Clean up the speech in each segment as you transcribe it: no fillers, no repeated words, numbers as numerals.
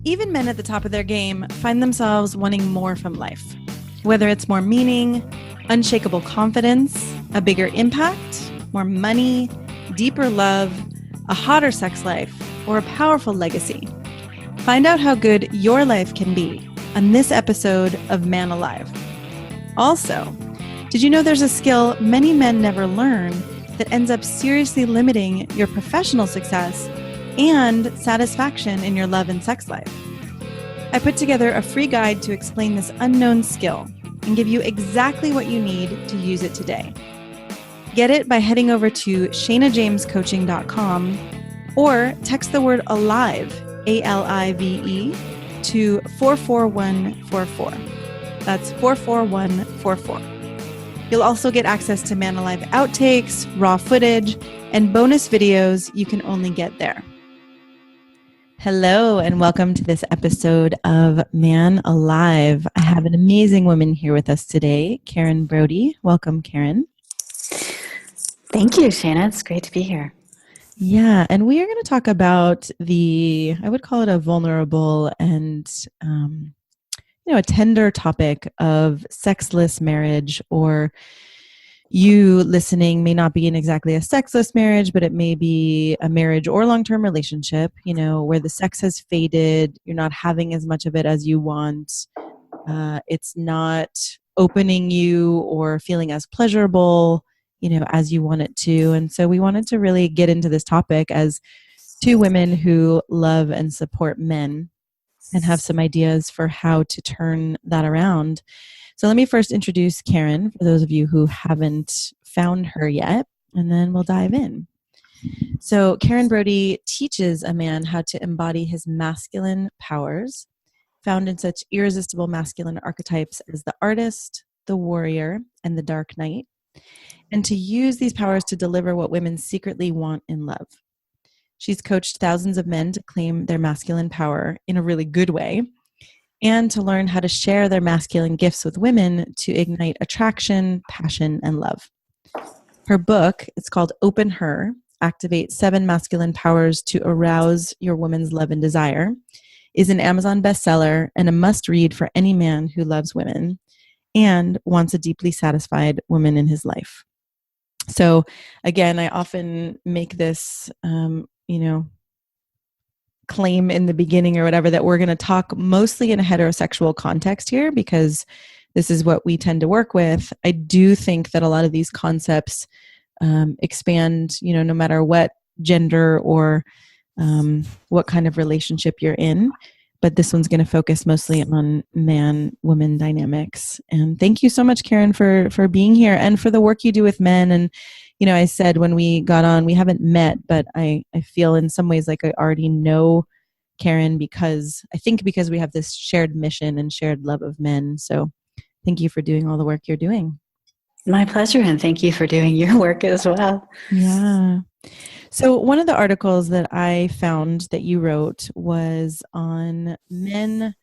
Even men at the top of their game find themselves wanting more from life. Whether it's more meaning, unshakable confidence, a bigger impact, more money, deeper love, a hotter sex life, or a powerful legacy. Find out how good your life can be on this episode of Man Alive. Also, did you know there's a skill many men never learn that ends up seriously limiting your professional success and satisfaction in your love and sex life? I put together a free guide to explain this unknown skill and give you exactly what you need to use it today. Get it by heading over to ShaynaJamesCoaching.com or text the word ALIVE, ALIVE, to 44144. That's 44144. You'll also get access to Man Alive outtakes, raw footage, and bonus videos you can only get there. Hello, and welcome to this episode of Man Alive. I have an amazing woman here with us today, Karen Brody. Welcome, Karen. Thank you, Shayna. It's great to be here. Yeah, and we are going to talk about I would call it a vulnerable and, a tender topic of sexless marriage, or you listening may not be in exactly a sexless marriage, but it may be a marriage or long-term relationship, where the sex has faded, you're not having as much of it as you want, it's not opening you or feeling as pleasurable, as you want it to. And so we wanted to really get into this topic as two women who love and support men and have some ideas for how to turn that around. So let me first introduce Karen, for those of you who haven't found her yet, and then we'll dive in. So Karen Brody teaches a man how to embody his masculine powers, found in such irresistible masculine archetypes as the artist, the warrior, and the dark knight, and to use these powers to deliver what women secretly want in love. She's coached thousands of men to claim their masculine power in a really good way, and to learn how to share their masculine gifts with women to ignite attraction, passion, and love. Her book, it's called Open Her, Activate 7 Masculine Powers to Arouse Your Woman's Love and Desire, is an Amazon bestseller and a must-read for any man who loves women and wants a deeply satisfied woman in his life. So again, I often make this, claim in the beginning or whatever, that we're going to talk mostly in a heterosexual context here because this is what we tend to work with. I do think that a lot of these concepts expand, no matter what gender or what kind of relationship you're in. But this one's going to focus mostly on man-woman dynamics. And thank you so much, Karen, for being here and for the work you do with men. And, I said when we got on, we haven't met, but I feel in some ways like I already know Karen because we have this shared mission and shared love of men. So thank you for doing all the work you're doing. My pleasure, and thank you for doing your work as well. Yeah. So one of the articles that I found that you wrote was on men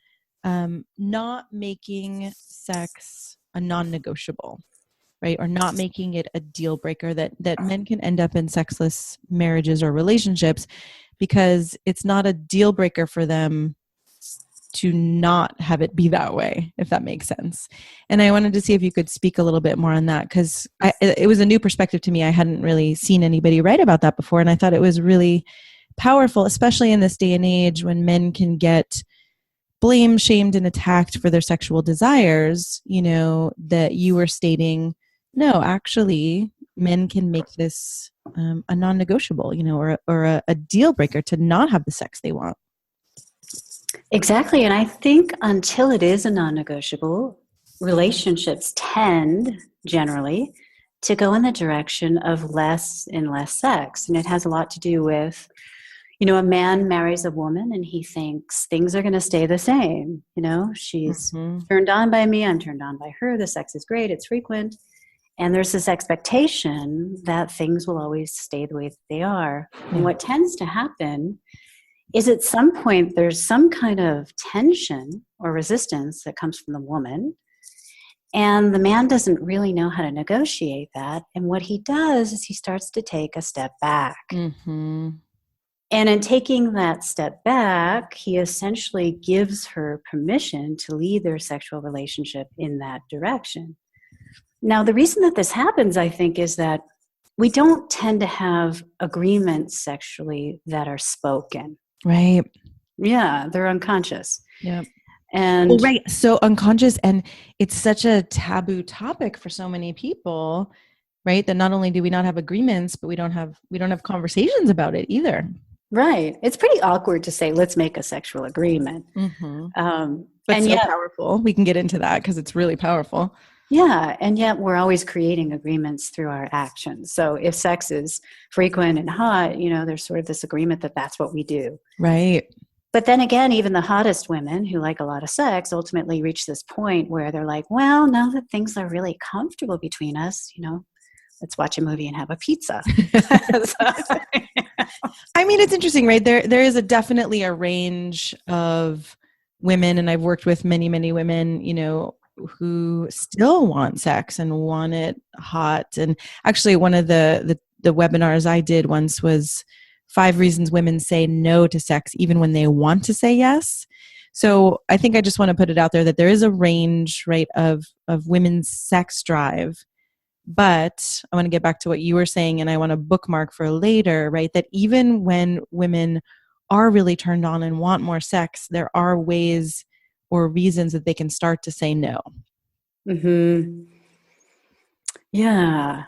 not making sex a non-negotiable, right? Or not making it a deal breaker, that men can end up in sexless marriages or relationships because it's not a deal breaker for them to not have it be that way, if that makes sense. And I wanted to see if you could speak a little bit more on that, because it was a new perspective to me. I hadn't really seen anybody write about that before, and I thought it was really powerful, especially in this day and age when men can get blamed, shamed, and attacked for their sexual desires, that you were stating, no, actually, men can make this a non-negotiable, or a deal breaker to not have the sex they want. Exactly. And I think until it is a non-negotiable, relationships tend generally to go in the direction of less and less sex. And it has a lot to do with, a man marries a woman and he thinks things are going to stay the same. She's turned on by me, I'm turned on by her, the sex is great, it's frequent. And there's this expectation that things will always stay the way that they are. And what tends to happen is at some point there's some kind of tension or resistance that comes from the woman, and the man doesn't really know how to negotiate that. And what he does is he starts to take a step back. And in taking that step back, he essentially gives her permission to lead their sexual relationship in that direction. Now, the reason that this happens, I think, is that we don't tend to have agreements sexually that are spoken. Right. Yeah, they're unconscious. Yeah. And well, right. So unconscious, and it's such a taboo topic for so many people, right? That not only do we not have agreements, but we don't have conversations about it either. right. It's pretty awkward to say, let's make a sexual agreement. Mm-hmm. But and so yet, powerful. We can get into that because it's really powerful. yeah, and yet we're always creating agreements through our actions. So if sex is frequent and hot, there's sort of this agreement that that's what we do. Right. But then again, even the hottest women who like a lot of sex ultimately reach this point where they're like, well, now that things are really comfortable between us, let's watch a movie and have a pizza. I mean, it's interesting, right? There is definitely a range of women, and I've worked with many, many women, who still want sex and want it hot. And actually, one of the webinars I did once was 5 reasons women say no to sex even when they want to say yes. So I think I just want to put it out there that there is a range, right, of women's sex drive. But I want to get back to what you were saying, and I want to bookmark for later, right, that even when women are really turned on and want more sex, there are ways or reasons that they can start to say no. Mm-hmm. Yeah.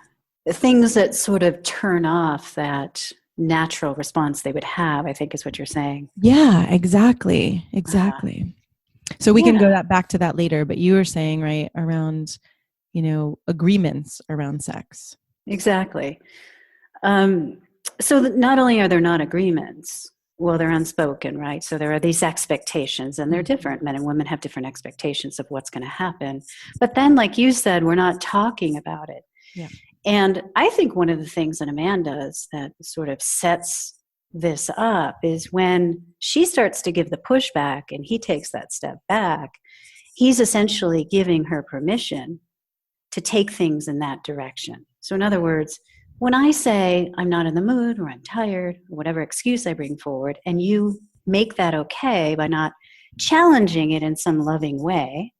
Things that sort of turn off that natural response they would have, I think is what you're saying. Yeah, exactly. So we can go back to that later, but you were saying, right, around, agreements around sex. Exactly. So not only are there not agreements, well, they're unspoken, right? So there are these expectations, and they're different. Men and women have different expectations of what's going to happen. But then, like you said, we're not talking about it. Yeah. And I think one of the things that a man does that sort of sets this up is when she starts to give the pushback and he takes that step back, he's essentially giving her permission to take things in that direction. So in other words, when I say I'm not in the mood or I'm tired, or whatever excuse I bring forward, and you make that okay by not challenging it in some loving way,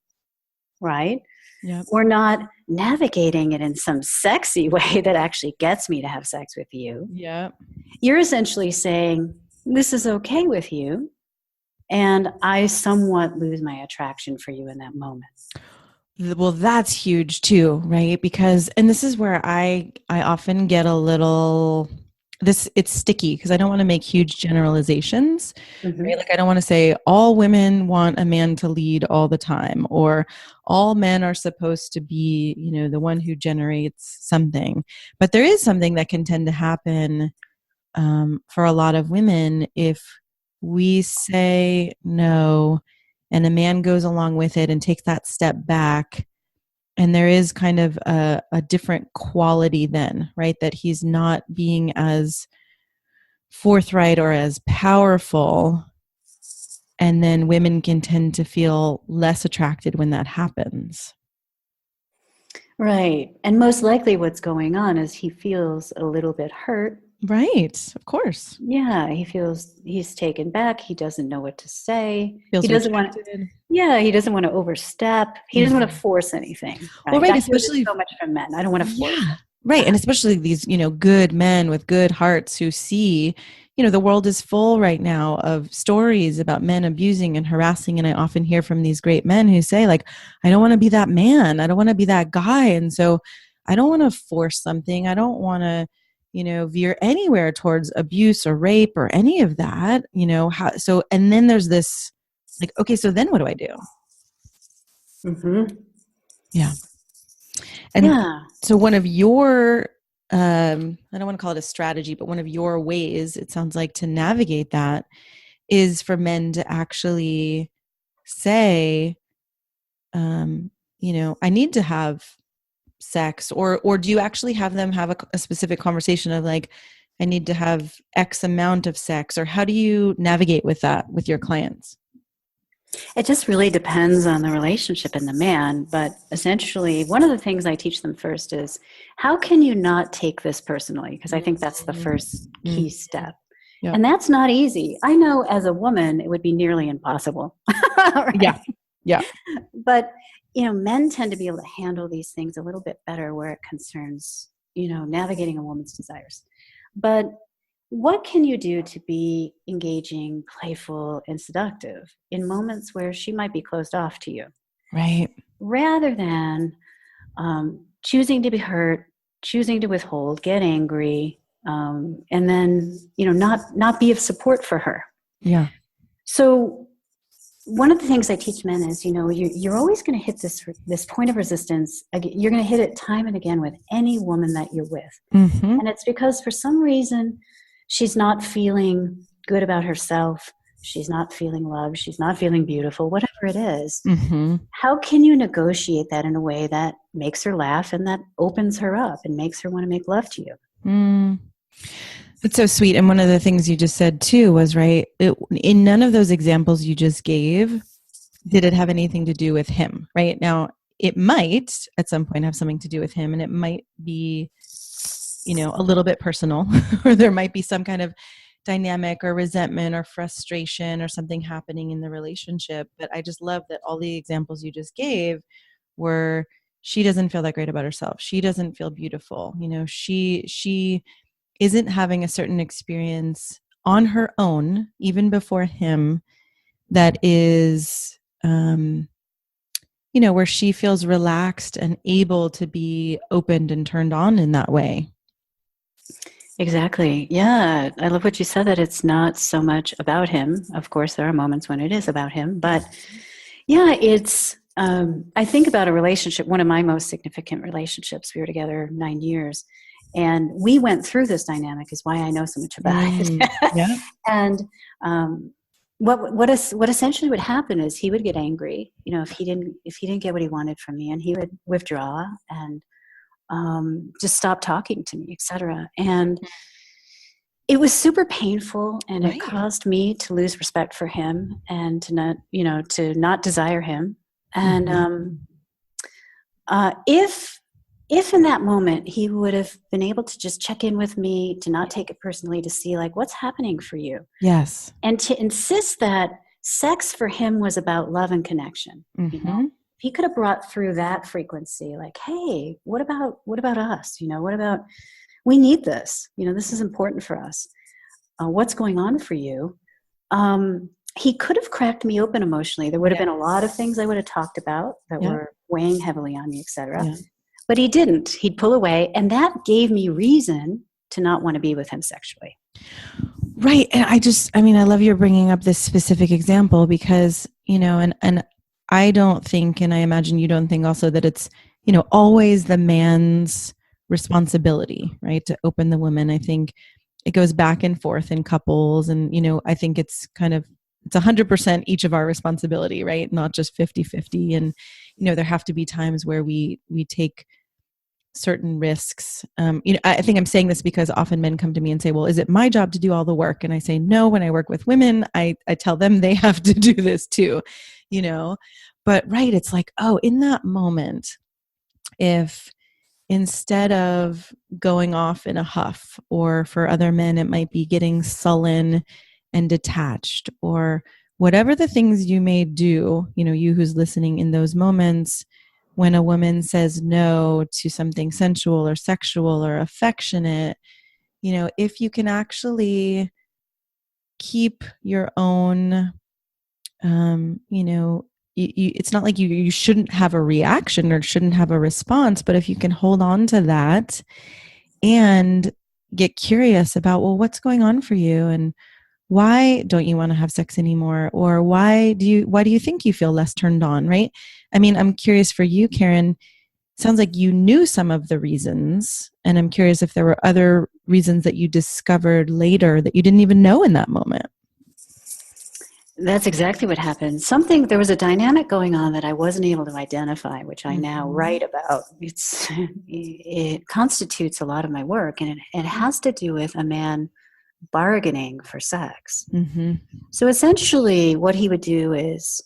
right? Yep. Or not navigating it in some sexy way that actually gets me to have sex with you. Yeah. You're essentially saying, this is okay with you, and I somewhat lose my attraction for you in that moment. Well, that's huge too, right? Because, and this is where I often get a little, it's sticky because I don't want to make huge generalizations, right? Like I don't want to say all women want a man to lead all the time, or all men are supposed to be, the one who generates something. But there is something that can tend to happen for a lot of women if we say no, and a man goes along with it and takes that step back, and there is kind of a different quality then, right? That he's not being as forthright or as powerful, and then women can tend to feel less attracted when that happens. Right. And most likely what's going on is he feels a little bit hurt. Right. Of course. Yeah. He feels he's taken back. He doesn't know what to say. Feels he doesn't rejected. he doesn't want to overstep. He doesn't want to force anything. Right? Well, right. I Especially so much from men. I don't want to force. Yeah. Right. And especially these, good men with good hearts who see, the world is full right now of stories about men abusing and harassing. And I often hear from these great men who say, like, I don't want to be that man. I don't want to be that guy. And so I don't want to force something. I don't want to, veer anywhere towards abuse or rape or any of that, and then there's this, like, okay, so then what do I do? Mm-hmm. Yeah. And so one of your, I don't want to call it a strategy, but one of your ways, it sounds like, to navigate that is for men to actually say, I need to have sex, or do you actually have them have a specific conversation of like, I need to have X amount of sex, or how do you navigate with that with your clients? It just really depends on the relationship and the man. But essentially, one of the things I teach them first is, how can you not take this personally? Because I think that's the first key step. Yeah. And that's not easy. I know as a woman, it would be nearly impossible. Right? Yeah. Yeah. But, men tend to be able to handle these things a little bit better where it concerns, navigating a woman's desires. But what can you do to be engaging, playful, and seductive in moments where she might be closed off to you? Right. Rather than choosing to be hurt, choosing to withhold, get angry, and then not be of support for her. Yeah. So one of the things I teach men is, you're always going to hit this point of resistance. You're going to hit it time and again with any woman that you're with, Mm-hmm. and it's because for some reason she's not feeling good about herself. She's not feeling loved. She's not feeling beautiful. Whatever it is. Mm-hmm. How can you negotiate that in a way that makes her laugh and that opens her up and makes her want to make love to you? Mm. That's so sweet. And one of the things you just said too was, right, in none of those examples you just gave, did it have anything to do with him, right? Now, it might at some point have something to do with him, and it might be, a little bit personal, or there might be some kind of dynamic or resentment or frustration or something happening in the relationship. But I just love that all the examples you just gave were, she doesn't feel that great about herself. She doesn't feel beautiful. She isn't having a certain experience on her own, even before him, that is, where she feels relaxed and able to be opened and turned on in that way. Exactly. Yeah. I love what you said, that it's not so much about him. Of course, there are moments when it is about him, but yeah, it's, I think about a relationship, one of my most significant relationships. We were together 9 years, and we went through this dynamic, is why I know so much about it. Yeah. And what essentially would happen is he would get angry, if he didn't get what he wanted from me, and he would withdraw and just stop talking to me, etc. And it was super painful, and it Right. caused me to lose respect for him and to not desire him. And if in that moment he would have been able to just check in with me, to not take it personally, to see like what's happening for you, Yes. and to insist that sex for him was about love and connection. Mm-hmm. He could have brought through that frequency, like, hey, what about us? What about, we need this, this is important for us. What's going on for you? He could have cracked me open emotionally. There would have been a lot of things I would have talked about that were weighing heavily on me, etc. Yeah. But he didn't. He'd pull away, and that gave me reason to not want to be with him sexually. Right. And I love you're bringing up this specific example because, and I don't think, and I imagine you don't think also, that it's, always the man's responsibility, right, to open the woman. I think it goes back and forth in couples. And, I think it's 100% each of our responsibility, right? Not just 50-50. And, there have to be times where we take certain risks. I think I'm saying this because often men come to me and say, well, is it my job to do all the work? And I say, no, when I work with women, I tell them they have to do this too, but right. It's like, oh, in that moment, if instead of going off in a huff, or for other men, it might be getting sullen and detached, or whatever the things you may do, you who's listening, in those moments, when a woman says no to something sensual or sexual or affectionate, if you can actually keep your own, it's not like you shouldn't have a reaction or shouldn't have a response, but if you can hold on to that and get curious about, well, what's going on for you, and why don't you want to have sex anymore, or why do you think you feel less turned on, right? I'm curious for you, Karen. Sounds like you knew some of the reasons, and I'm curious if there were other reasons that you discovered later that you didn't even know in that moment. That's exactly what happened. There was a dynamic going on that I wasn't able to identify, which I now write about. It constitutes a lot of my work, and it has to do with a man bargaining for sex. Mm-hmm. So essentially what he would do is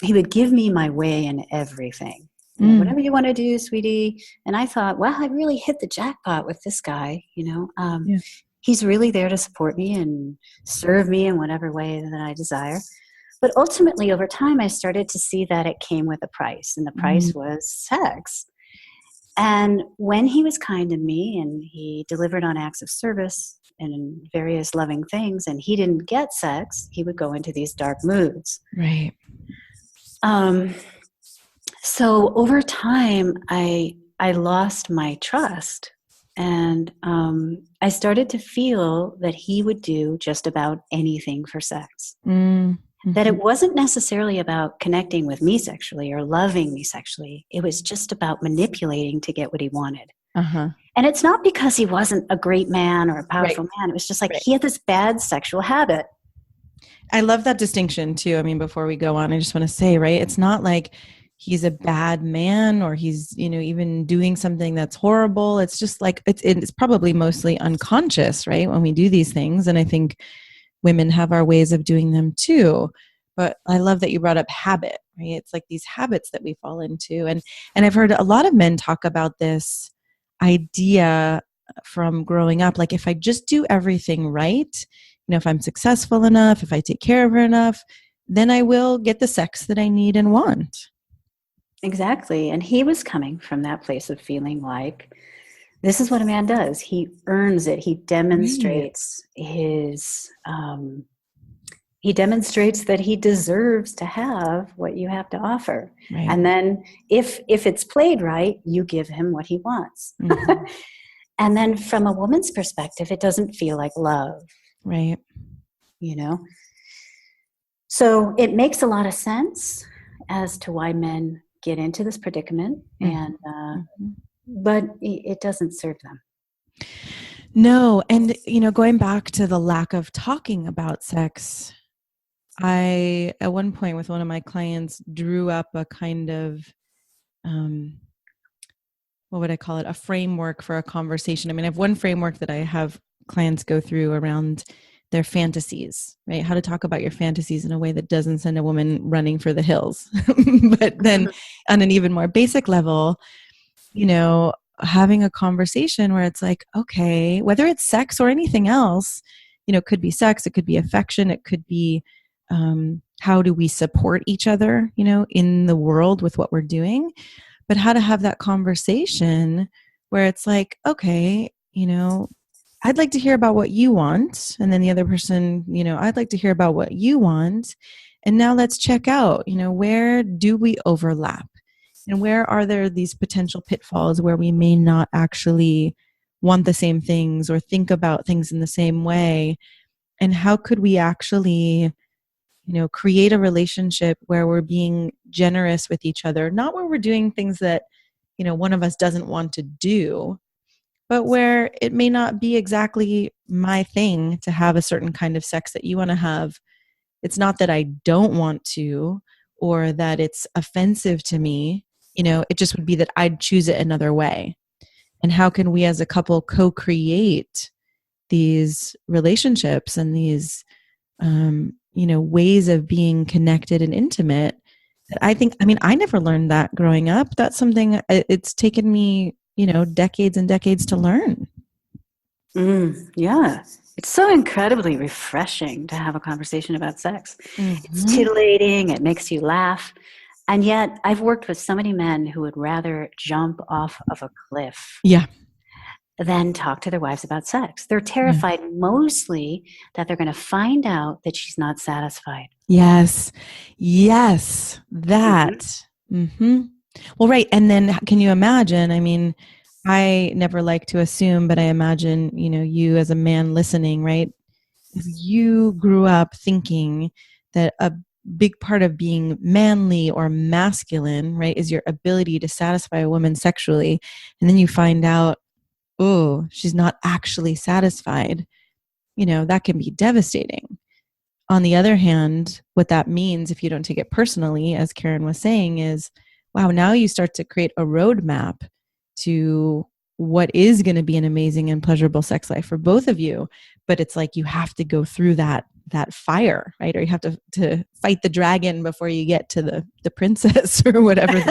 he would give me my way in everything. Whatever you want to do, sweetie. And I thought, wow, I really hit the jackpot with this guy. he's really there to support me and serve me in whatever way that I desire. But ultimately, over time, I started to see that it came with a price, and the price was sex. And when he was kind to me and he delivered on acts of service and various loving things, and he didn't get sex, he would go into these dark moods. Right. So over time, I lost my trust, and I started to feel that he would do just about anything for sex. That it wasn't necessarily about connecting with me sexually or loving me sexually. It was just about manipulating to get what he wanted. Uh-huh. And it's not because he wasn't a great man or a powerful Right. man. It was just like Right. he had this bad sexual habit. I love that distinction too. I mean, before we go on, I just want to say, right, it's not like he's a bad man or he's, even doing something that's horrible. It's just like, it's probably mostly unconscious, right, when we do these things. And I think women have our ways of doing them too. But I love that you brought up habit, right? It's like these habits that we fall into. And I've heard a lot of men talk about this idea from growing up. Like, if I just do everything right, if I'm successful enough, if I take care of her enough, then I will get the sex that I need and want. Exactly. And he was coming from that place of feeling like, this is what a man does. He earns it. He demonstrates he demonstrates that he deserves to have what you have to offer. Right. And then if it's played right, you give him what he wants. Mm-hmm. And then from a woman's perspective, it doesn't feel like love. Right. So it makes a lot of sense as to why men get into this predicament. And but it doesn't serve them. No. And, going back to the lack of talking about sex, I, at one point with one of my clients, drew up a kind of, what would I call it? A framework for a conversation. I mean, I have one framework that I have clients go through around their fantasies, right? How to talk about your fantasies in a way that doesn't send a woman running for the hills. But then on an even more basic level, having a conversation where it's like, okay, whether it's sex or anything else, it could be sex, it could be affection, it could be how do we support each other, in the world with what we're doing, but how to have that conversation where it's like, okay, I'd like to hear about what you want. And then the other person, I'd like to hear about what you want. And now let's check out, where do we overlap? And where are there these potential pitfalls where we may not actually want the same things or think about things in the same way? And how could we actually, create a relationship where we're being generous with each other, not where we're doing things that, one of us doesn't want to do, but where it may not be exactly my thing to have a certain kind of sex that you want to have. It's not that I don't want to or that it's offensive to me. It just would be that I'd choose it another way. And how can we as a couple co-create these relationships and these, ways of being connected and intimate that I never learned that growing up. That's something it's taken me, decades and decades to learn. Yeah. It's so incredibly refreshing to have a conversation about sex. Mm-hmm. It's titillating. It makes you laugh. And yet I've worked with so many men who would rather jump off of a cliff than talk to their wives about sex. They're terrified mostly that they're going to find out that she's not satisfied. Yes. That. Mm-hmm. Well, right. And then can you imagine? I mean, I never like to assume, but I imagine, you as a man listening, right? If you grew up thinking that a big part of being manly or masculine, right, is your ability to satisfy a woman sexually, and then you find out, oh, she's not actually satisfied, that can be devastating. On the other hand, what that means, if you don't take it personally, as Karen was saying, is, wow, now you start to create a roadmap to what is going to be an amazing and pleasurable sex life for both of you. But it's like you have to go through that fire, right? Or you have to fight the dragon before you get to the princess or whatever.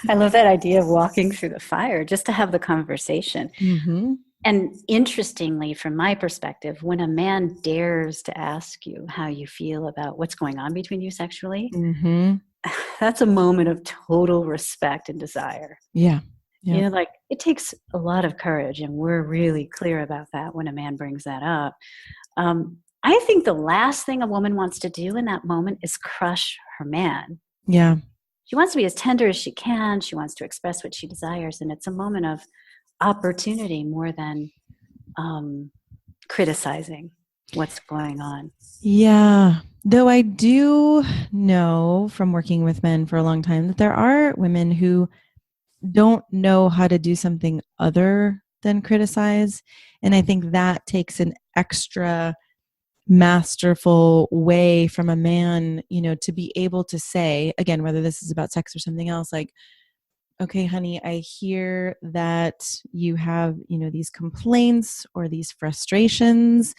I love that idea of walking through the fire just to have the conversation. Mm-hmm. And interestingly, from my perspective, when a man dares to ask you how you feel about what's going on between you sexually, Mm-hmm. that's a moment of total respect and desire. Yeah. Yeah. Like it takes a lot of courage, and we're really clear about that when a man brings that up. I think the last thing a woman wants to do in that moment is crush her man. Yeah. She wants to be as tender as she can. She wants to express what she desires, and it's a moment of opportunity more than criticizing what's going on. Yeah. Though I do know from working with men for a long time that there are women who don't know how to do something other than criticize. And I think that takes an extra masterful way from a man, to be able to say, again, whether this is about sex or something else, like, okay, honey, I hear that you have, these complaints or these frustrations.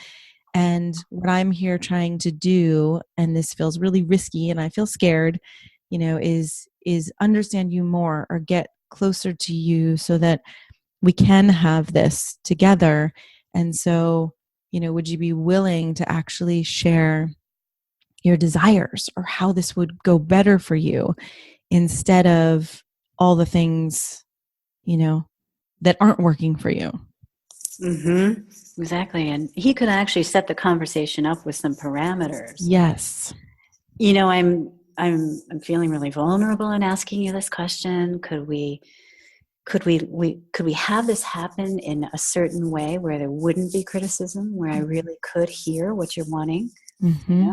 And what I'm here trying to do, and this feels really risky and I feel scared, is understand you more or get closer to you so that we can have this together. And so, would you be willing to actually share your desires or how this would go better for you instead of all the things, that aren't working for you? Mm-hmm. Exactly. And he could actually set the conversation up with some parameters. Yes. I'm feeling really vulnerable in asking you this question. Could we have this happen in a certain way where there wouldn't be criticism, where I really could hear what you're wanting? Mm-hmm.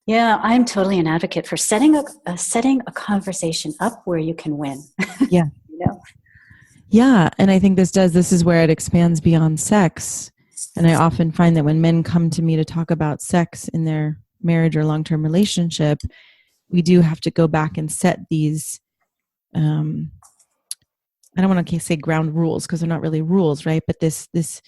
Yeah, I'm totally an advocate for setting a conversation up where you can win. Yeah. you know? Yeah. And I think this is where it expands beyond sex. And I often find that when men come to me to talk about sex in their marriage or long-term relationship, we do have to go back and set these, I don't want to say ground rules because they're not really rules, right? But this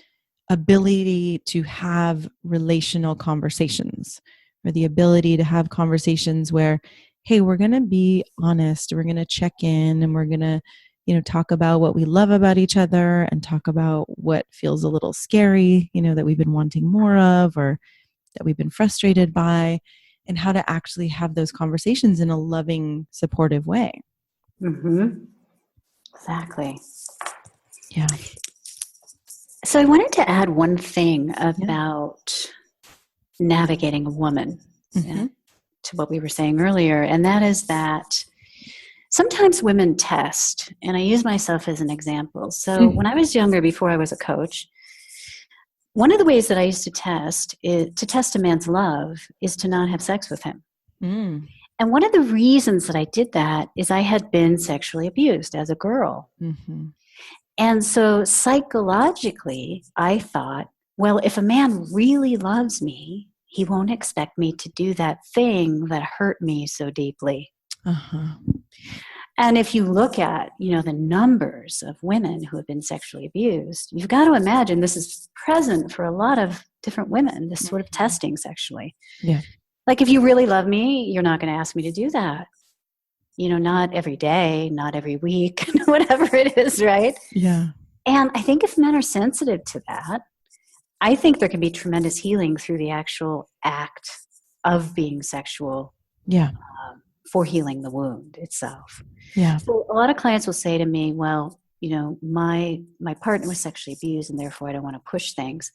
ability to have relational conversations, or the ability to have conversations where, hey, we're going to be honest, we're going to check in, and we're going to, talk about what we love about each other and talk about what feels a little scary, that we've been wanting more of or that we've been frustrated by, and how to actually have those conversations in a loving, supportive way. Mm-hmm. Exactly. Yeah. So I wanted to add one thing Yeah. about navigating a woman Mm-hmm. to what we were saying earlier, and that is that sometimes women test, and I use myself as an example. So when I was younger, before I was a coach, one of the ways that I used to test a man's love is to not have sex with him. Mm. And one of the reasons that I did that is I had been sexually abused as a girl. Mm-hmm. And so psychologically, I thought, well, if a man really loves me, he won't expect me to do that thing that hurt me so deeply. Uh-huh. And if you look at, the numbers of women who have been sexually abused, you've got to imagine this is present for a lot of different women, this sort of testing sexually. Yeah. Like, if you really love me, you're not going to ask me to do that. Not every day, not every week, whatever it is, right? Yeah. And I think if men are sensitive to that, I think there can be tremendous healing through the actual act of being sexual. Yeah. For healing the wound itself. Yeah. So a lot of clients will say to me, well, my partner was sexually abused and therefore I don't want to push things.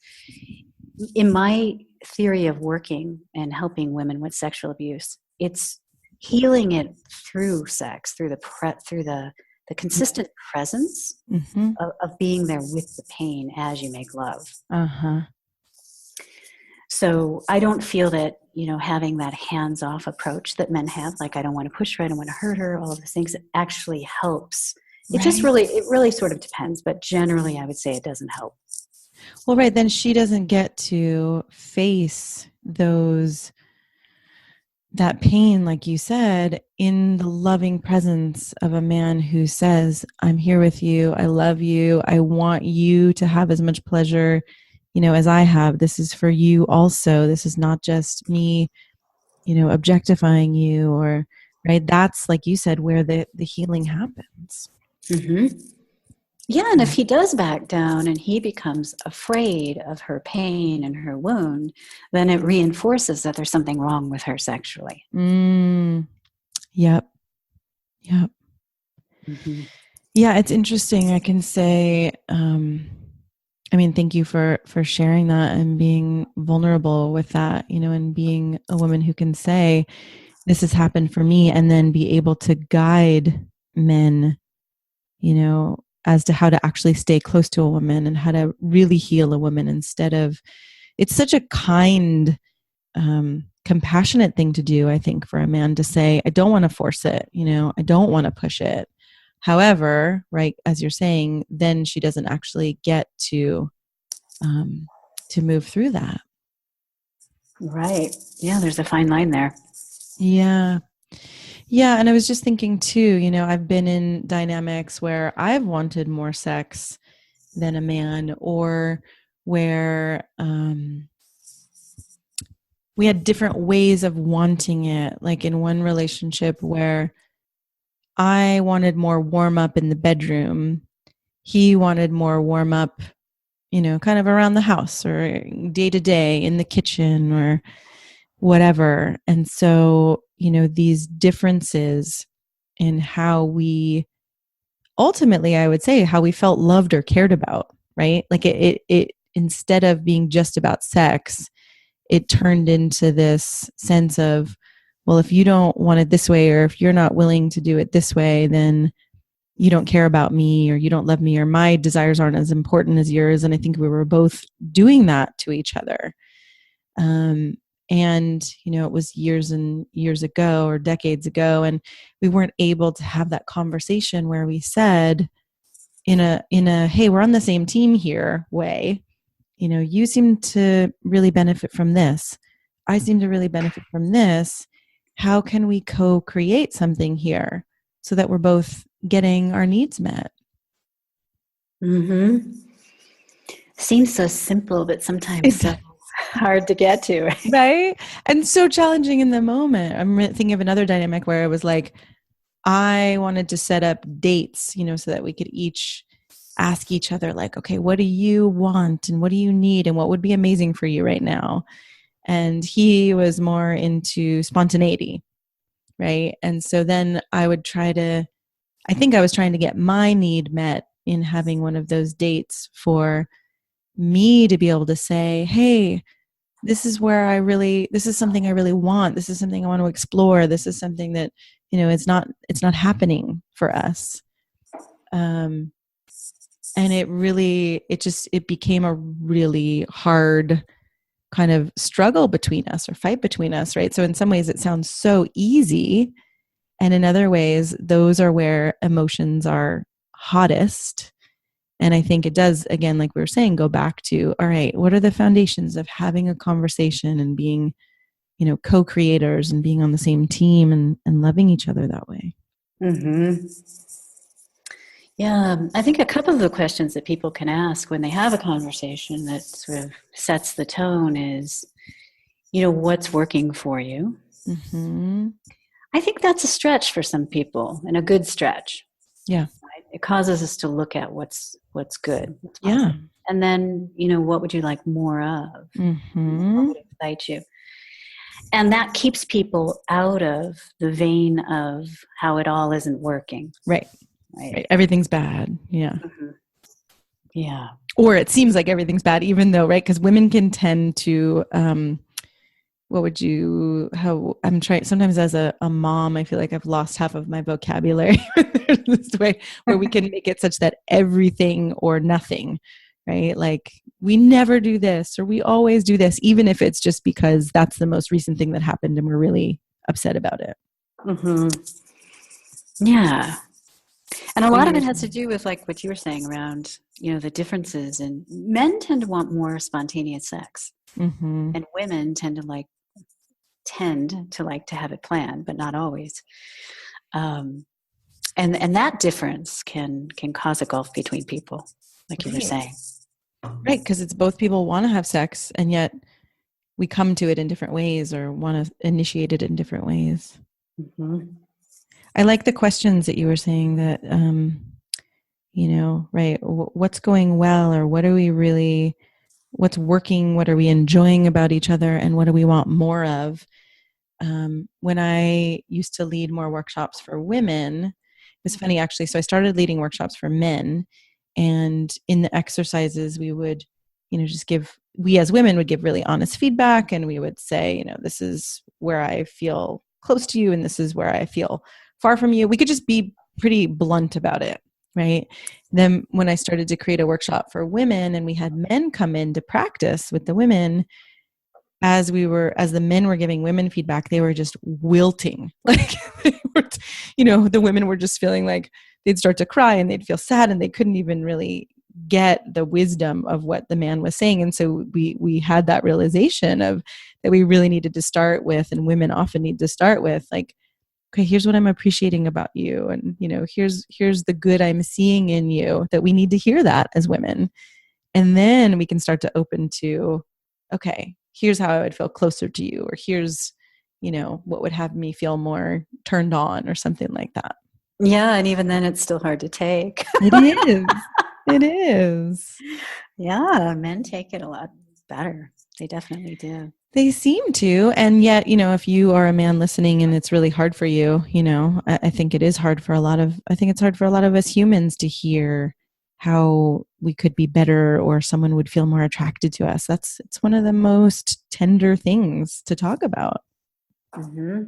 In my theory of working and helping women with sexual abuse, it's healing it through sex, through the consistent presence Mm-hmm. of being there with the pain as you make love. Uh-huh. So I don't feel that, having that hands-off approach that men have, like I don't want to push her, I don't want to hurt her, all of the things, it actually helps. It really sort of depends, but generally I would say it doesn't help. Well, right, then she doesn't get to face that pain, like you said, in the loving presence of a man who says, I'm here with you, I love you, I want you to have as much pleasure, as I have. This is for you also. This is not just me, objectifying you, or, right? That's, like you said, where the healing happens. Mm-hmm. Yeah, and if he does back down and he becomes afraid of her pain and her wound, then it reinforces that there's something wrong with her sexually. Mm, yep. Yep. Mm-hmm. Yeah, it's interesting. I can say, I mean, thank you for sharing that and being vulnerable with that, and being a woman who can say, this has happened for me, and then be able to guide men, as to how to actually stay close to a woman and how to really heal a woman instead of, it's such a kind, compassionate thing to do, I think, for a man to say, I don't want to force it, I don't want to push it. However, right, as you're saying, then she doesn't actually get to move through that. Right. Yeah, there's a fine line there. Yeah. Yeah. And I was just thinking too, I've been in dynamics where I've wanted more sex than a man, or where we had different ways of wanting it. Like in one relationship where I wanted more warm up in the bedroom, he wanted more warm up, kind of around the house or day to day in the kitchen or whatever. And so, these differences in how we ultimately, I would say, how we felt loved or cared about, right? Like it instead of being just about sex, it turned into this sense of, well, if you don't want it this way, or if you're not willing to do it this way, then you don't care about me, or you don't love me, or my desires aren't as important as yours. And I think we were both doing that to each other. And, it was years and years ago or decades ago. And we weren't able to have that conversation where we said in a, hey, we're on the same team here way, you seem to really benefit from this. I seem to really benefit from this. How can we co-create something here so that we're both getting our needs met? Mm-hmm. Seems so simple, but sometimes so hard to get to. Right? And so challenging in the moment. I'm thinking of another dynamic where it was like, I wanted to set up dates, so that we could each ask each other, like, okay, what do you want and what do you need and what would be amazing for you right now? And he was more into spontaneity, right? And so then I think I was trying to get my need met in having one of those dates for me to be able to say, hey, this is something I really want. This is something I want to explore. This is something that, it's not happening for us. And it became a really hard kind of struggle between us, or fight between us. Right. So in some ways it sounds so easy. And in other ways, those are where emotions are hottest. And I think it does, again, like we were saying, go back to, all right, what are the foundations of having a conversation and being, co-creators and being on the same team and loving each other that way? Mm-hmm. Yeah, I think a couple of the questions that people can ask when they have a conversation that sort of sets the tone is, what's working for you? Mm-hmm. I think that's a stretch for some people, and a good stretch. Yeah. Right? It causes us to look at what's good, what's Yeah. positive. And then, what would you like more of? Mm-hmm. What would excite you? And that keeps people out of the vein of how it all isn't working. Right. Right. Right. Everything's bad. Yeah. Mm-hmm. Yeah. Or it seems like everything's bad, even though, right? Because women can tend to, I'm trying, sometimes as a mom, I feel like I've lost half of my vocabulary. There's this way where we can make it such that everything or nothing, right? Like we never do this, or we always do this, even if it's just because that's the most recent thing that happened and we're really upset about it. Mm-hmm. Yeah. And a lot of it has to do with like what you were saying around, the differences. And men tend to want more spontaneous sex. Mm-hmm. And women tend to like to have it planned, but not always. And that difference can cause a gulf between people, like you were saying. Right, because it's both people want to have sex, and yet we come to it in different ways or want to initiate it in different ways. Mm-hmm. I like the questions that you were saying that, right? What's going well, or what's working, what are we enjoying about each other, and what do we want more of? When I used to lead more workshops for women, it was funny actually. So I started leading workshops for men, and in the exercises, we would, we as women would give really honest feedback, and we would say, this is where I feel close to you, and this is where I feel far from you. We could just be pretty blunt about it, right? Then when I started to create a workshop for women and we had men come in to practice with the women, as the men were giving women feedback, they were just wilting. Like, the women were just feeling like they'd start to cry and they'd feel sad and they couldn't even really get the wisdom of what the man was saying. And so we had that realization of that we really needed to start with, and women often need to start with, like, okay, here's what I'm appreciating about you. And, here's the good I'm seeing in you, that we need to hear that as women. And then we can start to open to, okay, here's how I would feel closer to you, or here's, what would have me feel more turned on, or something like that. Yeah, and even then it's still hard to take. It is. It is. Yeah, men take it a lot better. They definitely do. They seem to. And yet, if you are a man listening and it's really hard for you, I think it's hard for a lot of us humans to hear how we could be better, or someone would feel more attracted to us. It's one of the most tender things to talk about. Mm-hmm.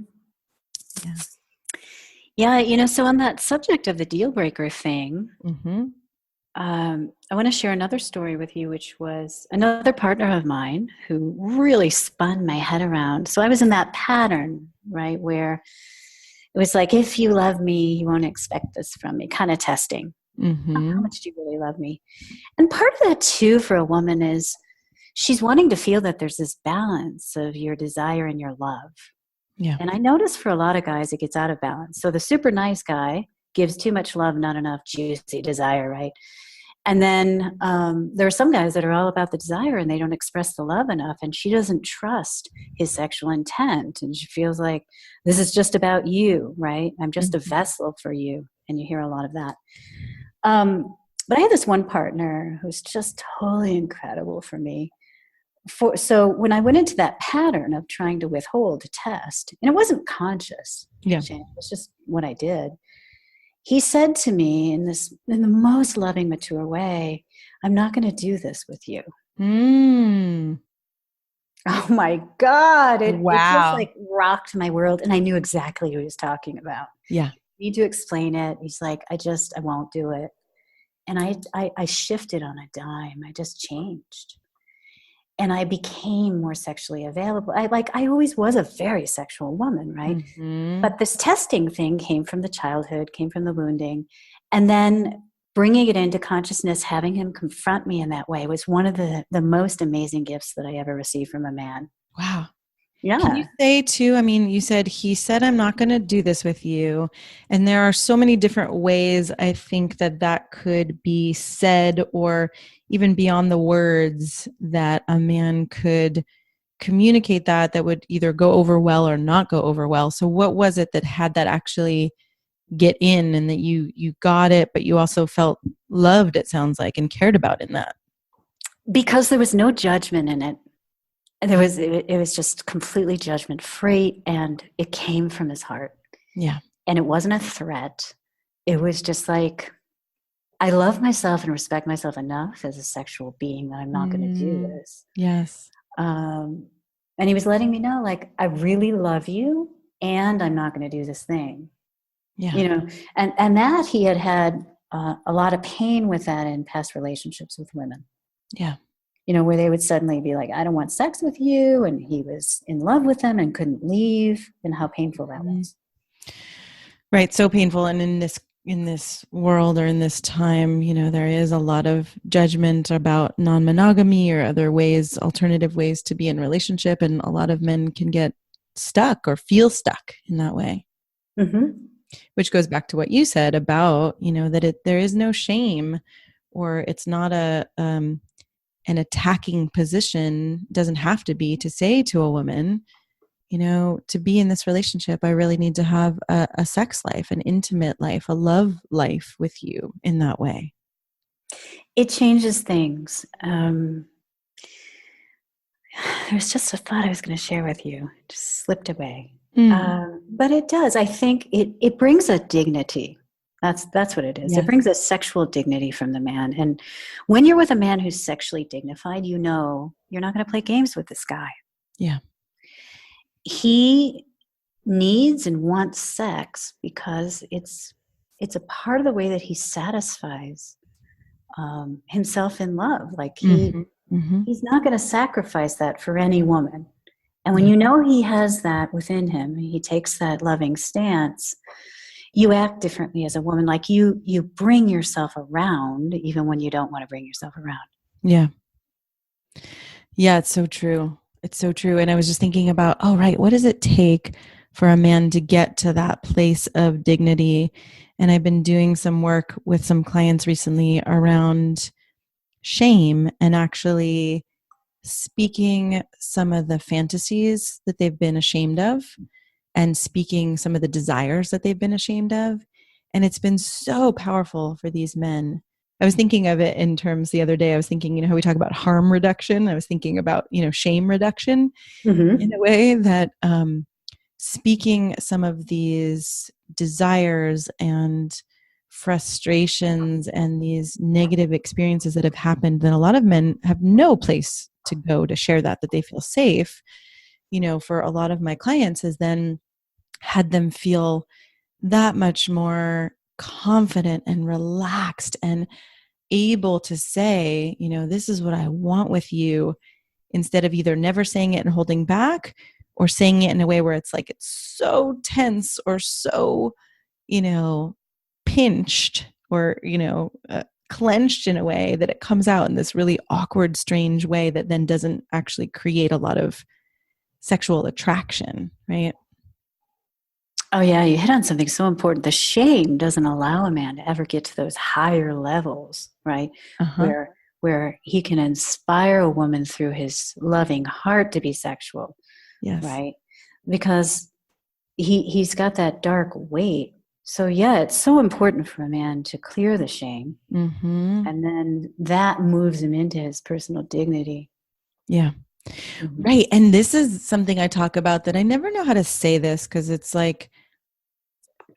Yeah. Yeah, so on that subject of the deal breaker thing, Mm-hmm. I want to share another story with you, which was another partner of mine who really spun my head around. So I was in that pattern, right, where it was like, if you love me, you won't expect this from me, kind of testing. Mm-hmm. How much do you really love me? And part of that, too, for a woman is she's wanting to feel that there's this balance of your desire and your love. Yeah. And I notice for a lot of guys, it gets out of balance. So the super nice guy gives too much love, not enough juicy desire, right? And then there are some guys that are all about the desire and they don't express the love enough. And she doesn't trust his sexual intent. And she feels like, this is just about you, right? I'm just a vessel for you. And you hear a lot of that. But I had this one partner who's just totally incredible for me. So when I went into that pattern of trying to withhold, to test, and it wasn't conscious, Yeah. Shane, it was just what I did. He said to me in the most loving, mature way, I'm not going to do this with you. Mm. Oh my God. It just Wow. like rocked my world. And I knew exactly who he was talking about. Yeah. You need to explain it. He's like, I won't do it. And I shifted on a dime. I just changed. And I became more sexually available. I always was a very sexual woman, right? Mm-hmm. But this testing thing came from the childhood, came from the wounding. And then bringing it into consciousness, having him confront me in that way was one of the most amazing gifts that I ever received from a man. Wow. Yeah. Can you say too, he said, I'm not going to do this with you. And there are so many different ways I think that could be said, or even beyond the words, that a man could communicate that would either go over well or not go over well. So what was it that had that actually get in, and that you got it, but you also felt loved, it sounds like, and cared about in that? Because there was no judgment in it. It was just completely judgment free, and it came from his heart. Yeah. And it wasn't a threat. It was just like, I love myself and respect myself enough as a sexual being that I'm not going to do this. Yes. And he was letting me know, like, I really love you and I'm not going to do this thing. Yeah. And that he had a lot of pain with that in past relationships with women. Yeah. Where they would suddenly be like, I don't want sex with you. And he was in love with them and couldn't leave, and how painful that was. Right. So painful. And in this world, or in this time, there is a lot of judgment about non-monogamy or other ways, alternative ways to be in relationship. And a lot of men can get stuck or feel stuck in that way. Mm-hmm. Which goes back to what you said about, that there is no shame, or it's not an attacking position. Doesn't have to be to say to a woman, to be in this relationship, I really need to have a sex life, an intimate life, a love life with you in that way. It changes things. There's just a thought I was going to share with you. It just slipped away. Mm. But it does. I think it brings a dignity. That's what it is. It Yes. brings a sexual dignity from the man. And when you're with a man who's sexually dignified, you know you're not going to play games with this guy. Yeah. He needs and wants sex because it's a part of the way that he satisfies himself in love. Like Mm-hmm. Mm-hmm. he's not going to sacrifice that for any woman. And when Yeah. you know he has that within him, he takes that loving stance, you act differently as a woman. Like you bring yourself around even when you don't want to bring yourself around. Yeah. Yeah, it's so true. It's so true. And I was just thinking about, oh, right, what does it take for a man to get to that place of dignity? And I've been doing some work with some clients recently around shame and actually speaking some of the fantasies that they've been ashamed of and speaking some of the desires that they've been ashamed of. And it's been so powerful for these men. I was thinking of it in terms the other day. I was thinking, how we talk about harm reduction. I was thinking about, shame reduction in Mm-hmm. a way that speaking some of these desires and frustrations and these negative experiences that have happened, then a lot of men have no place to go to share that they feel safe. For a lot of my clients has then had them feel that much more confident and relaxed and able to say, this is what I want with you, instead of either never saying it and holding back or saying it in a way where it's like it's so tense or so, pinched or, clenched in a way that it comes out in this really awkward, strange way that then doesn't actually create a lot of sexual attraction, right? Oh, yeah, you hit on something so important. The shame doesn't allow a man to ever get to those higher levels, right? Uh-huh. Where he can inspire a woman through his loving heart to be sexual, Yes. right? Because he's got that dark weight. So, yeah, it's so important for a man to clear the shame. Mm-hmm. And then that moves him into his personal dignity. Yeah. Mm-hmm. Right. And this is something I talk about that I never know how to say this, because it's like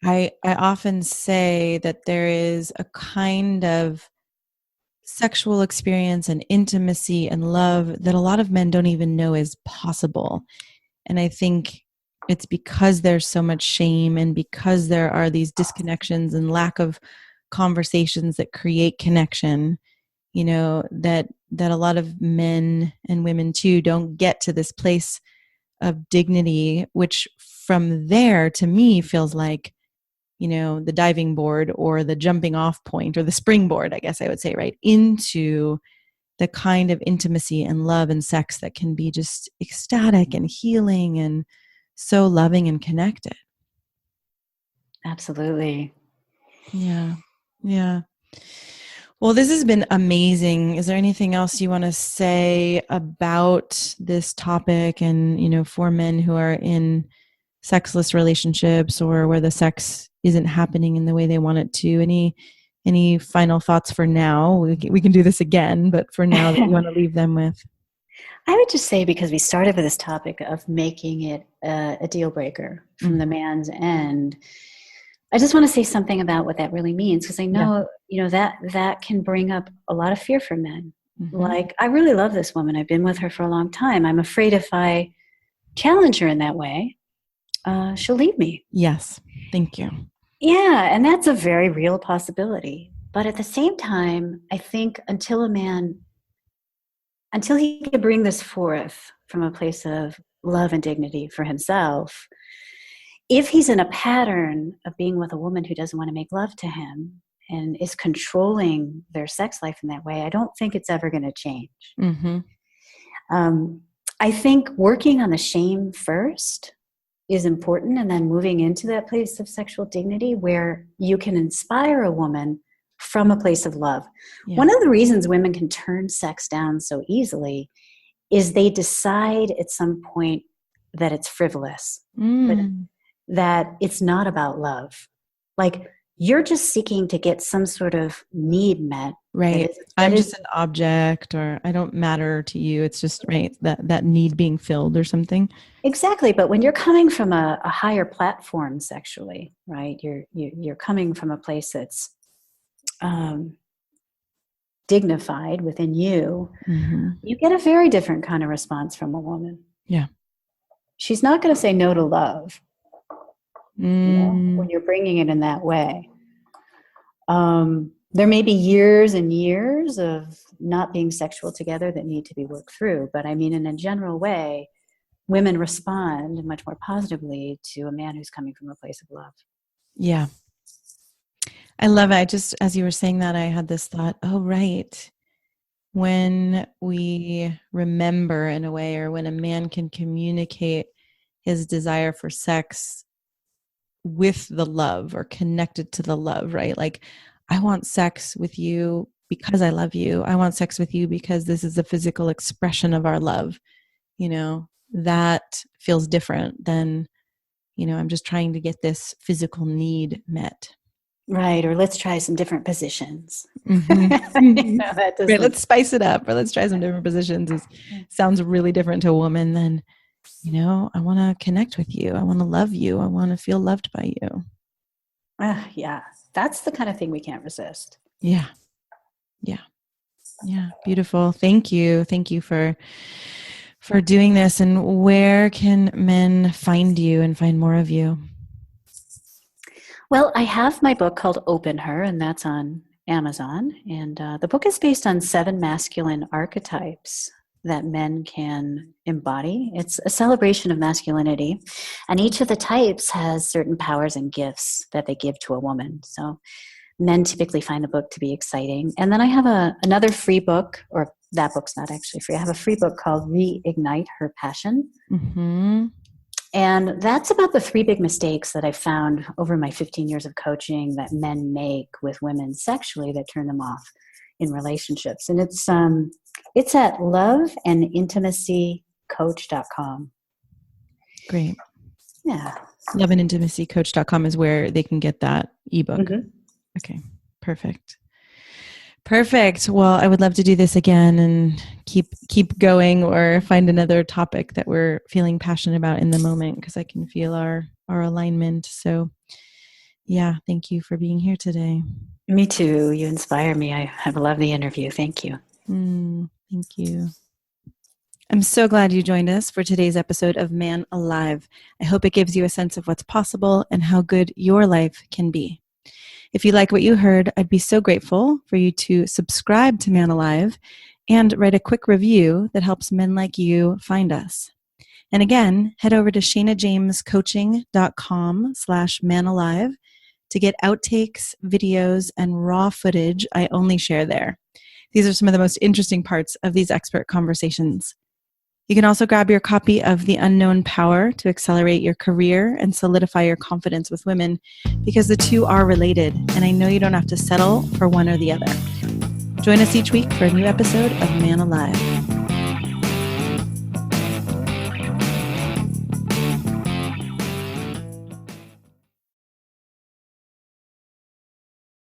I often say that there is a kind of sexual experience and intimacy and love that a lot of men don't even know is possible. And I think it's because there's so much shame and because there are these disconnections and lack of conversations that create connection, that a lot of men and women too don't get to this place of dignity, which from there to me feels like, the diving board or the jumping off point or the springboard, I guess I would say, right, into the kind of intimacy and love and sex that can be just ecstatic and healing and so loving and connected. Absolutely. Yeah. Yeah. Well, this has been amazing. Is there anything else you want to say about this topic and, for men who are in sexless relationships or where the sex isn't happening in the way they want it to? Any final thoughts for now? We can do this again, but for now that you want to leave them with. I would just say, because we started with this topic of making it a deal breaker from the man's end, I just want to say something about what that really means, because I know, that can bring up a lot of fear for men. Mm-hmm. Like, I really love this woman. I've been with her for a long time. I'm afraid if I challenge her in that way, she'll leave me. Yes. Thank you. Yeah, and that's a very real possibility. But at the same time, I think until he can bring this forth from a place of love and dignity for himself, if he's in a pattern of being with a woman who doesn't want to make love to him and is controlling their sex life in that way, I don't think it's ever going to change. Mm-hmm. I think working on the shame first is important, and then moving into that place of sexual dignity where you can inspire a woman from a place of love. Yeah. One of the reasons women can turn sex down so easily is they decide at some point that it's frivolous, that it's not about love. Like, you're just seeking to get some sort of need met Right. I'm just an object, or I don't matter to you. It's just, right, that need being filled or something. Exactly. But when you're coming from a higher platform sexually, right, you're coming from a place that's dignified within you, you get a very different kind of response from a woman. Yeah. She's not going to say no to love, you know, when you're bringing it in that way. There may be years and years of not being sexual together that need to be worked through. But I mean, in a general way, women respond much more positively to a man who's coming from a place of love. Yeah. I love it. I just, as you were saying that, I had this thought, oh, right. When we remember in a way, or when a man can communicate his desire for sex with the love or connected to the love, right? Like, I want sex with you because I love you. I want sex with you because this is a physical expression of our love. You know, that feels different than, you know, I'm just trying to get this physical need met. Right. Or let's try some different positions. Mm-hmm. No, that doesn't. Right, let's spice it up, or let's try some different positions. It sounds really different to a woman than, you know, I want to connect with you. I want to love you. I want to feel loved by you. Yeah. That's the kind of thing we can't resist. Yeah. Yeah. Yeah. Beautiful. Thank you. Thank you for doing this. And where can men find you and find more of you? Well, I have my book called Open Her, and that's on Amazon. And the book is based on 7 masculine archetypes that men can embody. It's a celebration of masculinity. And each of the types has certain powers and gifts that they give to a woman. So men typically find the book to be exciting. And then I have another free book, or that book's not actually free. I have a free book called Reignite Her Passion. Mm-hmm. And that's about the 3 big mistakes that I found over my 15 years of coaching that men make with women sexually that turn them off in relationships. And it's at loveandintimacycoach.com. Great. Yeah. Loveandintimacycoach.com is where they can get that ebook. Mm-hmm. Okay. Perfect. Well, I would love to do this again and keep going, or find another topic that we're feeling passionate about in the moment, because I can feel our alignment. So yeah, thank you for being here today. Me too. You inspire me. I have loved the interview. Thank you. Thank you. I'm so glad you joined us for today's episode of Man Alive. I hope it gives you a sense of what's possible and how good your life can be. If you like what you heard, I'd be so grateful for you to subscribe to Man Alive and write a quick review that helps men like you find us. And again, head over to shanajamescoaching.com/manalive to get outtakes, videos, and raw footage I only share there. These are some of the most interesting parts of these expert conversations. You can also grab your copy of The Unknown Power to accelerate your career and solidify your confidence with women, because the two are related, and I know you don't have to settle for one or the other. Join us each week for a new episode of Man Alive.